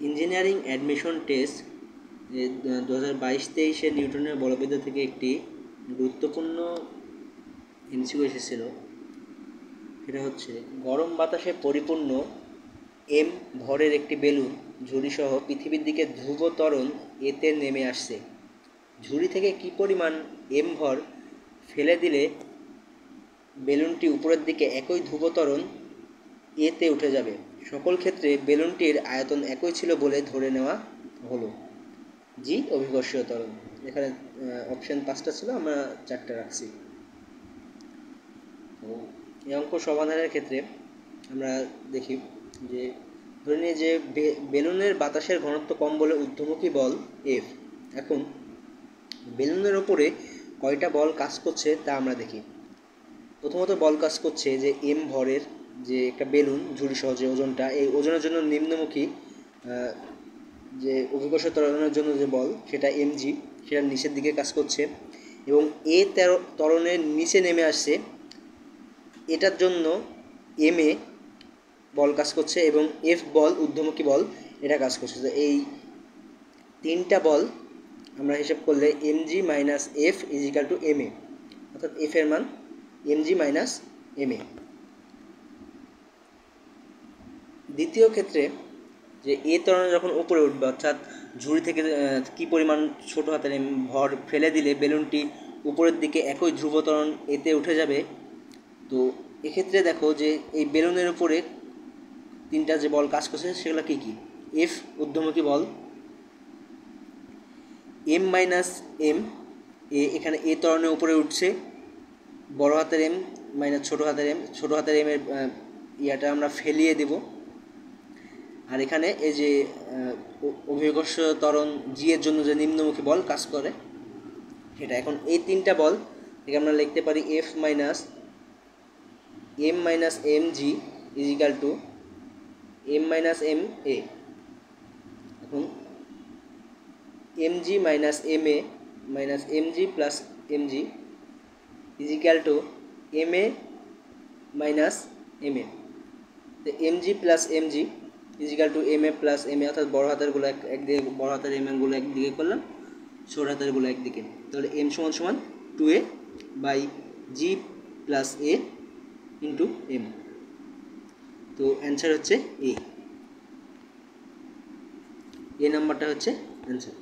Engineering admission test 2022-23 নিউটনের বলবিদ্যা থেকে একটি গুরুত্বপূর্ণ এমসিকিউ এসেছিল। সেটা হচ্ছে, গরম বাতাসে পরিপূর্ণ এম ভরের একটি বেলুন ঝুড়িসহ পৃথিবীর দিকে ধ্রুব ত্বরণ এতে নেমে আসছে। ঝুড়ি থেকে কী পরিমাণ এম ভর ফেলে দিলে বেলুনটি উপরের দিকে একই ধ্রুব ত্বরণ এতে উঠে যাবে? সকল ক্ষেত্রে বেলুনটির আয়তন একই ছিল বলে ধরে নেওয়া হলো। জি, অভিকর্ষীয় ত্বরণ। এখানে অপশান 5টা ছিল, আমরা 4টা রাখছি। তো এই অঙ্ক সমাধানের ক্ষেত্রে আমরা দেখি যে, ধরে নিয়ে যে বেলুনের বাতাসের ঘনত্ব কম বলে ঊর্ধ্বমুখী বল এফ। এখন বেলুনের ওপরে কয়টা বল কাজ করছে তা আমরা দেখি। প্রথমত বল কাজ করছে যে এম ভরের যে একটা বেলুন ঝুড়ি সহ যে ওজনটা, এই ওজনের জন্য নিম্নমুখী যে অভিকর্ষ ত্বরণের জন্য যে বল সেটা এমজি, সেটা নিচের দিকে কাজ করছে এবং এ ত্বরণের নিচে নেমে আসছে, এটার জন্য এম এ বল কাজ করছে এবং এফ বল ঊর্ধ্বমুখী বল এটা কাজ করছে। তো এই তিনটা বল আমরা হিসাব করলে MG minus F equal to M A, অর্থাৎ এফ এর মান এমজি মাইনাস এম এ। দ্বিতীয় ক্ষেত্রে যে এ ত্বরণে যখন উপরে উঠবে, অর্থাৎ ঝুড়ি থেকে কী পরিমাণ ছোটো হাতের ভর ফেলে দিলে বেলুনটি উপরের দিকে একই ধ্রুব ত্বরণ এতে উঠে যাবে। তো এক্ষেত্রে দেখো যে এই বেলুনের উপরে তিনটা যে বল কাজ করছে সেগুলো কী কী? এফ ঊর্ধ্বমুখী বল, এম মাইনাস এম এ এখানে এ ত্বরণের উপরে উঠছে, বড় হাতের এম মাইনাস ছোটো হাতের এম, ছোটো হাতের এমের ইয়াটা আমরা ফেলিয়ে দেব। আর এখানে এই যে অভিকর্ষ ত্বরণ জি এর জন্য যে নিম্নমুখী বল কাজ করে সেটা। এখন এই তিনটা বল থেকে আমরা লিখতে পারি F minus M G equal to M minus M A. এখন M G minus M A minus M G plus M G equal to M A minus M A. তো M G plus M G equal to M A plus M A, অর্থাৎ বড় হাতেরগুলো একদিকে, বড় হাতের M এগুলো একদিকে করলাম, ছোট হাতেরগুলো একদিকে। তাহলে এম সমান সমান 2a by G plus A into M. তো অ্যান্সার হচ্ছে এ নাম্বারটা হচ্ছে অ্যান্সার।